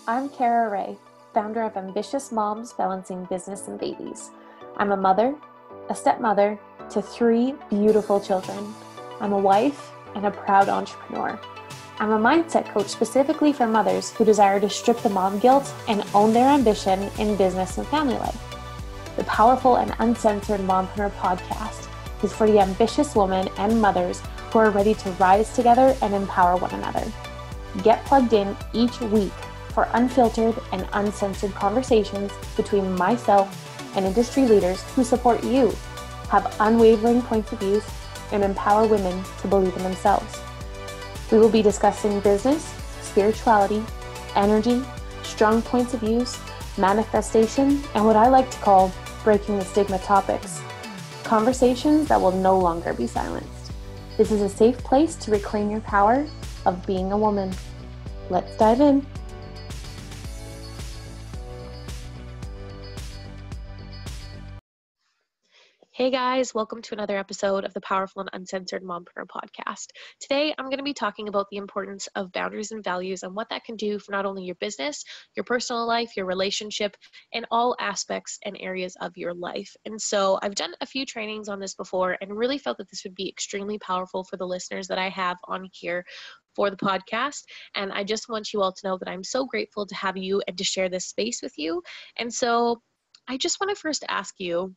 I'm Kara Ray, founder of Ambitious Moms Balancing Business and Babies. I'm a mother, a stepmother to 3 beautiful children. I'm a wife and a proud entrepreneur. I'm a mindset coach specifically for mothers who desire to strip the mom guilt and own their ambition in business and family life. The Powerful and Uncensored Mompreneur podcast is for the ambitious women and mothers who are ready to rise together and empower one another. Get plugged in each week for unfiltered and uncensored conversations between myself and industry leaders who support you, have unwavering points of view, and empower women to believe in themselves. We will be discussing business, spirituality, energy, strong points of views, manifestation, and what I like to call breaking the stigma topics. Conversations that will no longer be silenced. This is a safe place to reclaim your power of being a woman. Let's dive in. Hey guys, welcome to another episode of the Powerful and Uncensored Mompreneur podcast. Today, I'm going to be talking about the importance of boundaries and values and what that can do for not only your business, your personal life, your relationship, and all aspects and areas of your life. And so I've done a few trainings on this before and really felt that this would be extremely powerful for the listeners that I have on here for the podcast. And I just want you all to know that I'm so grateful to have you and to share this space with you. And so I just want to first ask you,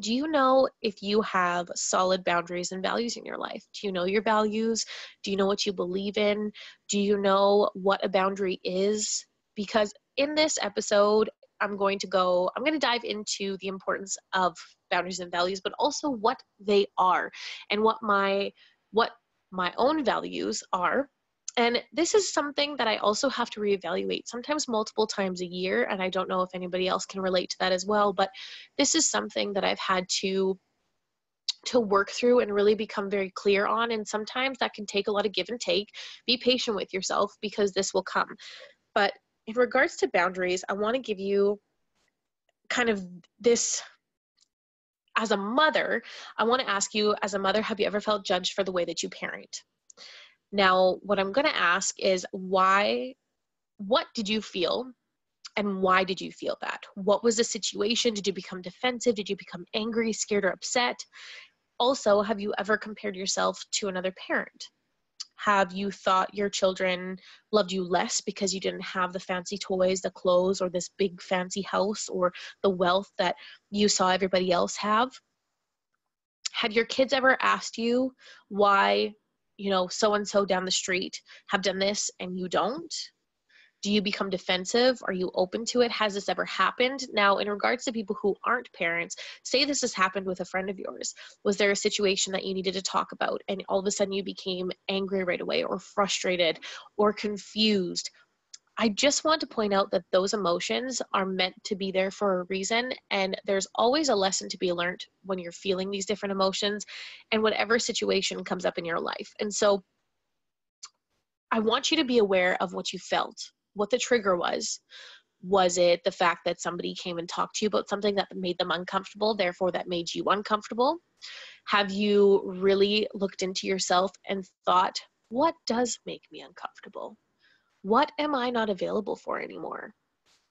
do you know if you have solid boundaries and values in your life? Do you know your values? Do you know what you believe in? Do you know what a boundary is? Because in this episode, I'm going to dive into the importance of boundaries and values, but also what they are and what my own values are. And this is something that I also have to reevaluate sometimes multiple times a year. And I don't know if anybody else can relate to that as well, but this is something that I've had to work through and really become very clear on. And sometimes that can take a lot of give and take. Be patient with yourself because this will come. But in regards to boundaries, I want to give you kind of this. As a mother, I want to ask you, as a mother, have you ever felt judged for the way that you parent? Now, what I'm going to ask is what did you feel and why did you feel that? What was the situation? Did you become defensive? Did you become angry, scared, or upset? Also, have you ever compared yourself to another parent? Have you thought your children loved you less because you didn't have the fancy toys, the clothes, or this big fancy house, or the wealth that you saw everybody else have? Have your kids ever asked you why so-and-so down the street have done this and you don't? Do you become defensive? Are you open to it? Has this ever happened? Now, in regards to people who aren't parents, say this has happened with a friend of yours. Was there a situation that you needed to talk about and all of a sudden you became angry right away or frustrated or confused? I just want to point out that those emotions are meant to be there for a reason, and there's always a lesson to be learned when you're feeling these different emotions and whatever situation comes up in your life. And so I want you to be aware of what you felt, what the trigger was. Was it the fact that somebody came and talked to you about something that made them uncomfortable, therefore that made you uncomfortable? Have you really looked into yourself and thought, what does make me uncomfortable? What am I not available for anymore?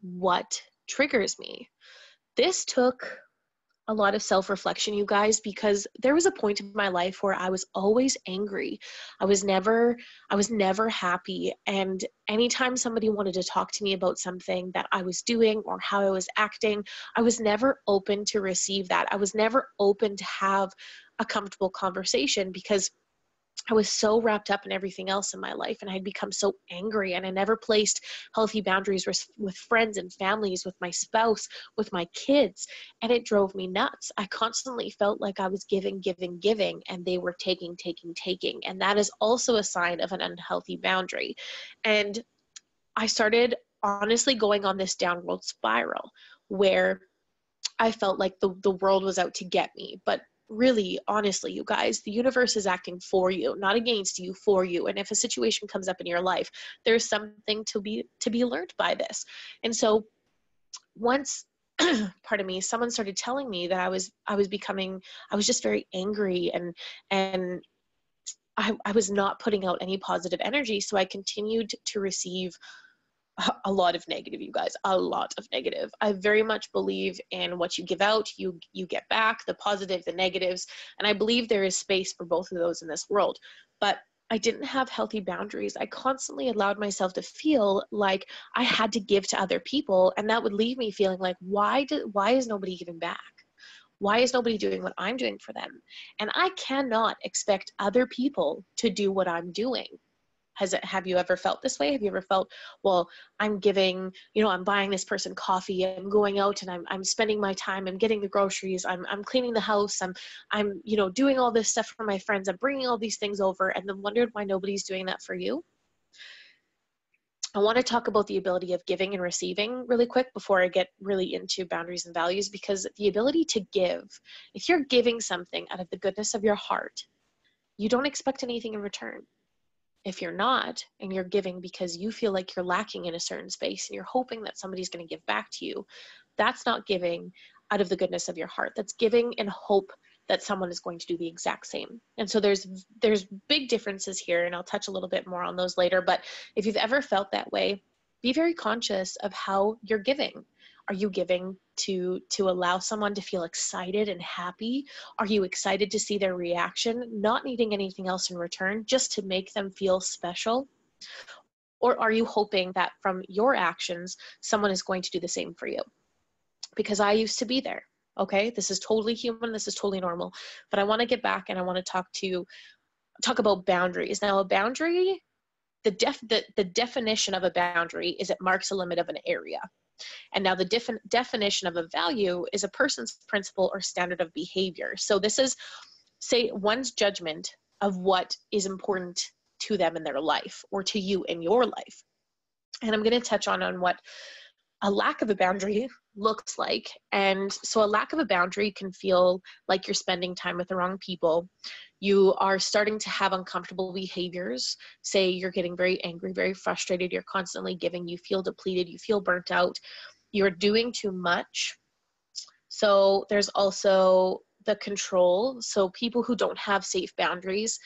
What triggers me? This took a lot of self-reflection, you guys, because there was a point in my life where I was always angry. I was never happy. And anytime somebody wanted to talk to me about something that I was doing or how I was acting, I was never open to receive that. I was never open to have a comfortable conversation because I was so wrapped up in everything else in my life and I'd become so angry, and I never placed healthy boundaries with friends and families, with my spouse, with my kids, and it drove me nuts. I constantly felt like I was giving, and they were taking, and that is also a sign of an unhealthy boundary. And I started honestly going on this downward spiral where I felt like the world was out to get me. But really, honestly, you guys, the universe is acting for you, not against you, for you. And if a situation comes up in your life, there's something to be learned by this. And so once, pardon me, someone started telling me that I was just very angry and I was not putting out any positive energy. So I continued to receive a lot of negative, you guys, a lot of negative. I very much believe in what you give out, you get back, the positive, the negatives. And I believe there is space for both of those in this world. But I didn't have healthy boundaries. I constantly allowed myself to feel like I had to give to other people. And that would leave me feeling like, why is nobody giving back? Why is nobody doing what I'm doing for them? And I cannot expect other people to do what I'm doing. Have you ever felt this way? Have you ever felt, well, I'm giving, I'm buying this person coffee, I'm going out and I'm spending my time, I'm getting the groceries, I'm cleaning the house, I'm doing all this stuff for my friends, I'm bringing all these things over, and then wondered why nobody's doing that for you? I want to talk about the ability of giving and receiving really quick before I get really into boundaries and values, because the ability to give, if you're giving something out of the goodness of your heart, you don't expect anything in return. If you're not, and you're giving because you feel like you're lacking in a certain space and you're hoping that somebody's going to give back to you, that's not giving out of the goodness of your heart. That's giving in hope that someone is going to do the exact same. And so there's big differences here, and I'll touch a little bit more on those later. But if you've ever felt that way, be very conscious of how you're giving. Are you giving to allow someone to feel excited and happy? Are you excited to see their reaction, not needing anything else in return, just to make them feel special? Or are you hoping that from your actions, someone is going to do the same for you? Because I used to be there. Okay, this is totally human, this is totally normal. But I want to get back and I want to talk about boundaries. Now, a boundary, the definition of a boundary is it marks a limit of an area. And now the definition of a value is a person's principle or standard of behavior. So this is, say, one's judgment of what is important to them in their life or to you in your life. And I'm going to touch on what a lack of a boundary looks like. And so a lack of a boundary can feel like you're spending time with the wrong people. You are starting to have uncomfortable behaviors. Say you're getting very angry, very frustrated, you're constantly giving, you feel depleted, you feel burnt out, you're doing too much. So there's also the control. So people who don't have safe boundaries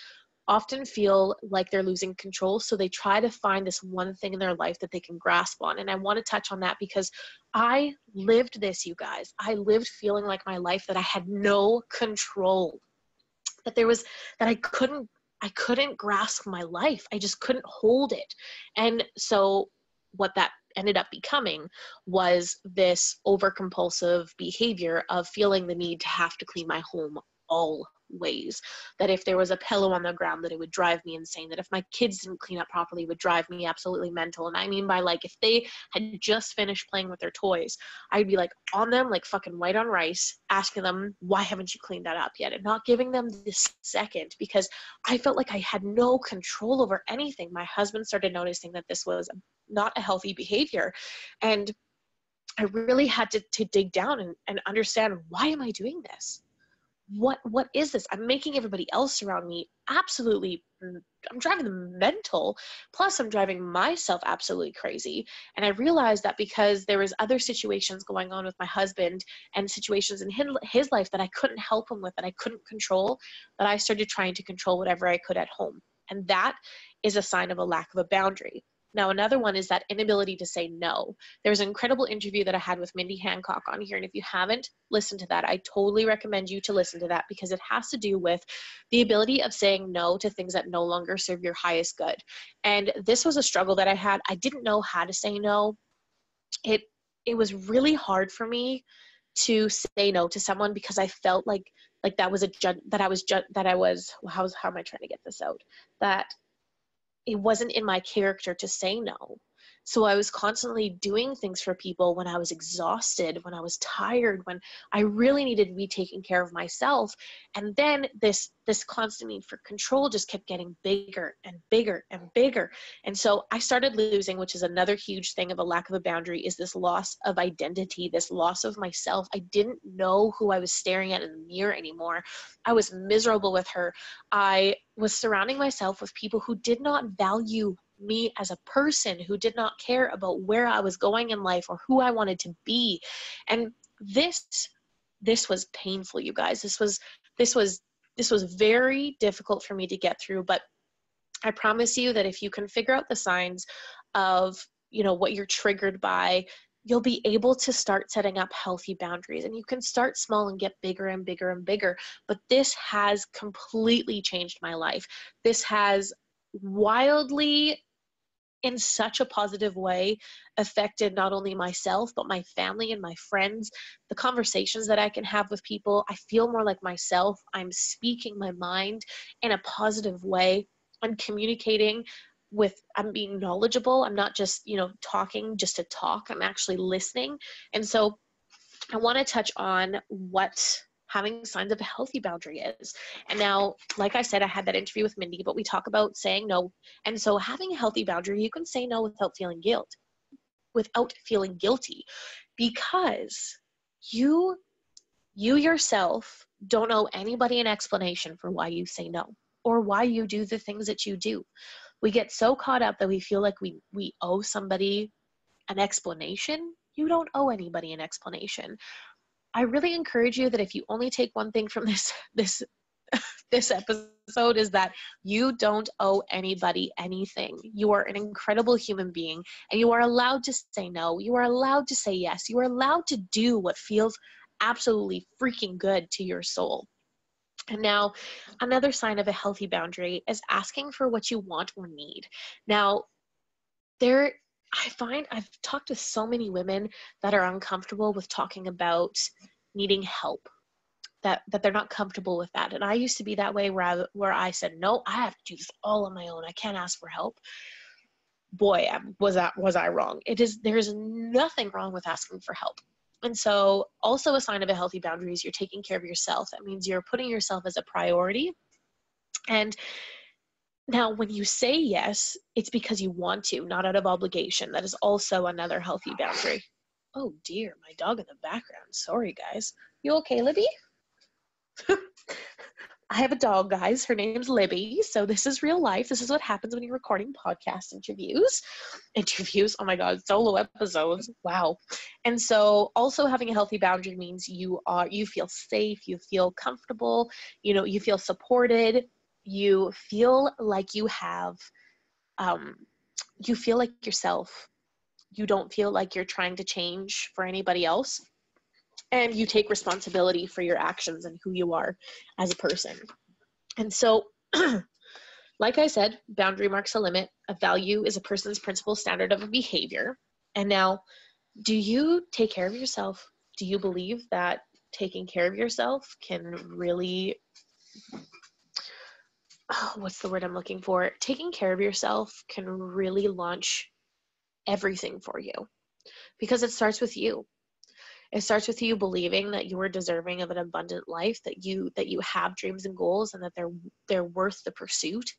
often feel like they're losing control. So they try to find this one thing in their life that they can grasp on. And I want to touch on that because I lived this, you guys. I lived feeling like my life that I had no control, that I couldn't grasp my life. I just couldn't hold it. And so what that ended up becoming was this overcompulsive behavior of feeling the need to have to clean my home always. That if there was a pillow on the ground, that it would drive me insane. That if my kids didn't clean up properly, it would drive me absolutely mental. And I mean by, like, if they had just finished playing with their toys, I'd be like on them like fucking white on rice, asking them, why haven't you cleaned that up yet? And not giving them this second, because I felt like I had no control over anything. My husband started noticing that this was not a healthy behavior. And I really had to dig down and understand, why am I doing this? What is this? I'm making everybody else around me absolutely, I'm driving them mental. Plus I'm driving myself absolutely crazy. And I realized that because there was other situations going on with my husband and situations in his life that I couldn't help him with, that I couldn't control, that I started trying to control whatever I could at home. And that is a sign of a lack of a boundary. Now, another one is that inability to say no. There's an incredible interview that I had with Mindy Hancock on here. And if you haven't listened to that, I totally recommend you to listen to that, because it has to do with the ability of saying no to things that no longer serve your highest good. And this was a struggle that I had. I didn't know how to say no. It was really hard for me to say no to someone, because I felt like that was how am I trying to get this out? That it wasn't in my character to say no. So I was constantly doing things for people when I was exhausted, when I was tired, when I really needed to be taking care of myself. And then this constant need for control just kept getting bigger and bigger and bigger. And so I started losing, which is another huge thing of a lack of a boundary, is this loss of identity, this loss of myself. I didn't know who I was staring at in the mirror anymore. I was miserable with her. I was surrounding myself with people who did not value me as a person, who did not care about where I was going in life or who I wanted to be. And this was painful, you guys. This was very difficult for me to get through, but I promise you that if you can figure out the signs of what you're triggered by, you'll be able to start setting up healthy boundaries. And you can start small and get bigger and bigger and bigger. But this has completely changed my life. This has wildly, in such a positive way, affected not only myself, but my family and my friends, the conversations that I can have with people. I feel more like myself. I'm speaking my mind in a positive way. I'm communicating I'm being knowledgeable. I'm not just, talking just to talk. I'm actually listening. And so I want to touch on what having signs of a healthy boundary is. And now, like I said, I had that interview with Mindy, but we talk about saying no. And so having a healthy boundary, you can say no without feeling guilty, because you yourself don't owe anybody an explanation for why you say no or why you do the things that you do. We get so caught up that we feel like we owe somebody an explanation. You don't owe anybody an explanation. I really encourage you that if you only take one thing from this episode, is that you don't owe anybody anything. You are an incredible human being, and you are allowed to say no. You are allowed to say yes. You are allowed to do what feels absolutely freaking good to your soul. And now, another sign of a healthy boundary is asking for what you want or need. Now, I find I've talked to so many women that are uncomfortable with talking about needing help, that they're not comfortable with that. And I used to be that way where I said, no, I have to do this all on my own. I can't ask for help. Boy, was I wrong. There's nothing wrong with asking for help. And so also a sign of a healthy boundary is you're taking care of yourself. That means you're putting yourself as a priority. And now, when you say yes, it's because you want to, not out of obligation. That is also another healthy boundary. Oh dear, my dog in the background. Sorry, guys. You okay, Libby? I have a dog, guys. Her name's Libby. So this is real life. This is what happens when you're recording podcast interviews. Oh my God, solo episodes. Wow. And so also having a healthy boundary means you feel safe, you feel comfortable, you feel supported. You feel like you feel like yourself. You don't feel like you're trying to change for anybody else. And you take responsibility for your actions and who you are as a person. And so, like I said, boundary marks a limit. A value is a person's principal standard of behavior. And now, do you take care of yourself? Do you believe that taking care of yourself can really... what's the word I'm looking for? Taking care of yourself can really launch everything for you, because it starts with you. It starts with you believing that you are deserving of an abundant life, that you have dreams and goals, and that they're worth the pursuit.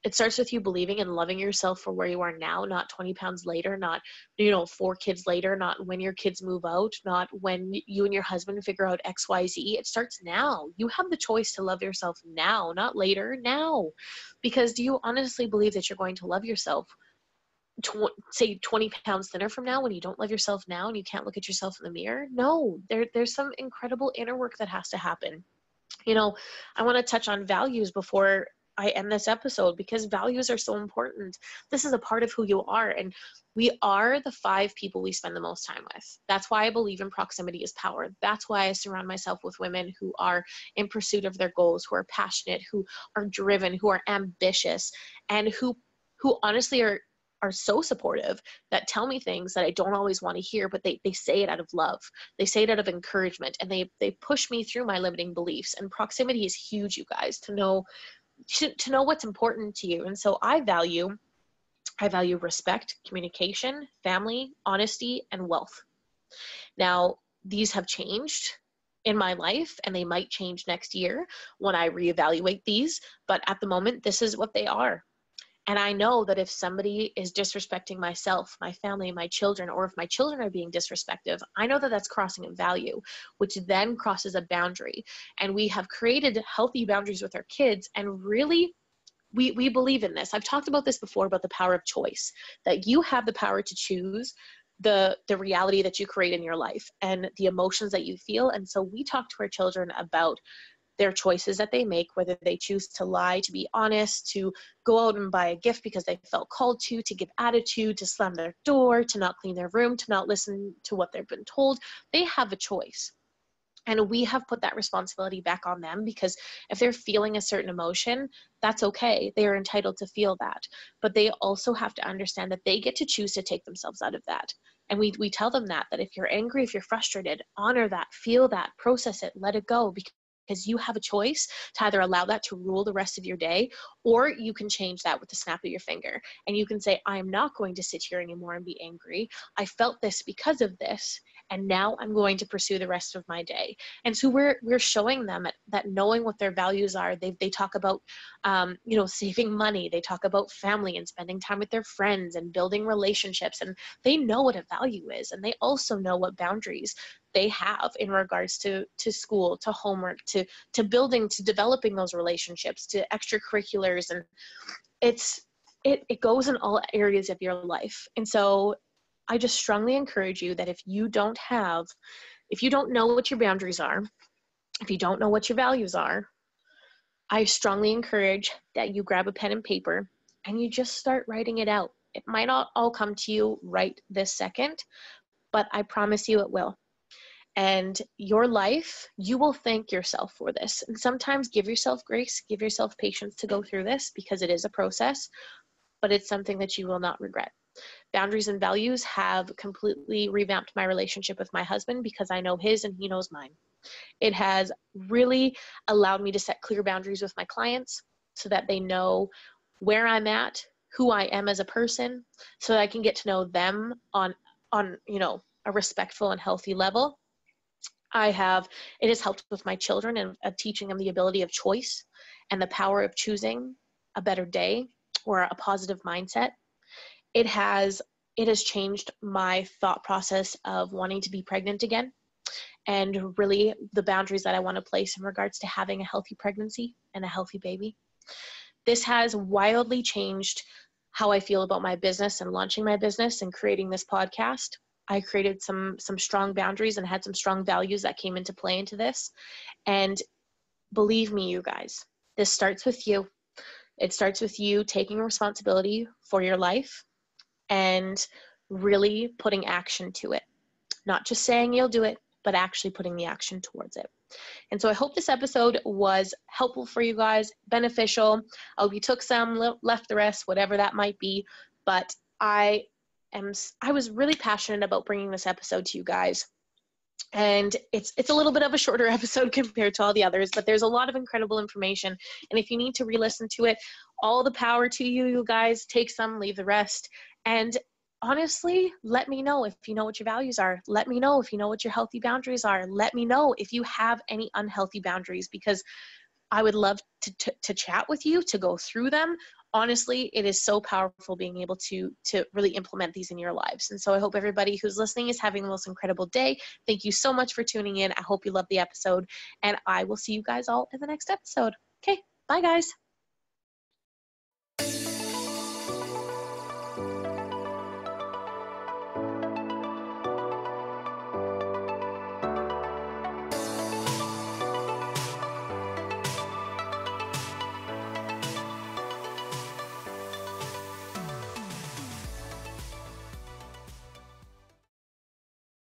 It starts with you believing and loving yourself for where you are now, not 20 pounds later, not 4 kids later, not when your kids move out, not when you and your husband figure out XYZ. It starts now. You have the choice to love yourself now, not later, now. Because do you honestly believe that you're going to love yourself, say 20 pounds thinner from now, when you don't love yourself now and you can't look at yourself in the mirror? No, there's some incredible inner work that has to happen. I want to touch on values before I end this episode, because values are so important. This is a part of who you are, and we are the 5 people we spend the most time with. That's why I believe in proximity is power. That's why I surround myself with women who are in pursuit of their goals, who are passionate, who are driven, who are ambitious, and who honestly are so supportive, that tell me things that I don't always want to hear, but they say it out of love. They say it out of encouragement, and they push me through my limiting beliefs. And proximity is huge, you guys, to know what's important to you. And so I value respect, communication, family, honesty, and wealth. Now, these have changed in my life, and they might change next year when I reevaluate these, but at the moment, this is what they are. And I know that if somebody is disrespecting myself, my family, my children, or if my children are being disrespectful, I know that that's crossing a value, which then crosses a boundary. And we have created healthy boundaries with our kids. And really, we believe in this. I've talked about this before, about the power of choice, that you have the power to choose the reality that you create in your life and the emotions that you feel. And so we talk to our children about their choices that they make, whether they choose to lie, to be honest, to go out and buy a gift because they felt called to give attitude, to slam their door, to not clean their room, to not listen to what they've been told. They have a choice. And we have put that responsibility back on them, because if they're feeling a certain emotion, that's okay. They are entitled to feel that. But they also have to understand that they get to choose to take themselves out of that. And we tell them that if you're angry, if you're frustrated, honor that, feel that, process it, let it go, because you have a choice to either allow that to rule the rest of your day, or you can change that with the snap of your finger. And you can say, I am not going to sit here anymore and be angry. I felt this because of this, and now I'm going to pursue the rest of my day. And so we're showing them that knowing what their values are. They talk about, saving money. They talk about family and spending time with their friends and building relationships. And they know what a value is. And they also know what boundaries they have in regards to school, to homework, to building, to developing those relationships, to extracurriculars. And it goes in all areas of your life. And so I just strongly encourage you that if you don't know what your boundaries are, if you don't know what your values are, I strongly encourage that you grab a pen and paper and you just start writing it out. It might not all come to you right this second, but I promise you it will. And your life, you will thank yourself for this. And sometimes give yourself grace, give yourself patience to go through this, because it is a process, but it's something that you will not regret. Boundaries and values have completely revamped my relationship with my husband, because I know his and he knows mine. It has really allowed me to set clear boundaries with my clients so that they know where I'm at, who I am as a person, so that I can get to know them on a respectful and healthy level. It has helped with my children and teaching them the ability of choice and the power of choosing a better day or a positive mindset. It has changed my thought process of wanting to be pregnant again, and really the boundaries that I want to place in regards to having a healthy pregnancy and a healthy baby. This has wildly changed how I feel about my business and launching my business and creating this podcast. I created some strong boundaries and had some strong values that came into play into this. And believe me, you guys, this starts with you. It starts with you taking responsibility for your life and really putting action to it. Not just saying you'll do it, but actually putting the action towards it. And so I hope this episode was helpful for you guys, beneficial. I hope you took some, left the rest, whatever that might be. But I was really passionate about bringing this episode to you guys. And it's a little bit of a shorter episode compared to all the others, but there's a lot of incredible information. And if you need to re-listen to it, all the power to you, you guys. Take some, leave the rest. And honestly, let me know if you know what your values are. Let me know if you know what your healthy boundaries are. Let me know if you have any unhealthy boundaries, because I would love to chat with you, to go through them. Honestly, it is so powerful being able to really implement these in your lives. And so I hope everybody who's listening is having the most incredible day. Thank you so much for tuning in. I hope you love the episode, and I will see you guys all in the next episode. Okay, bye guys.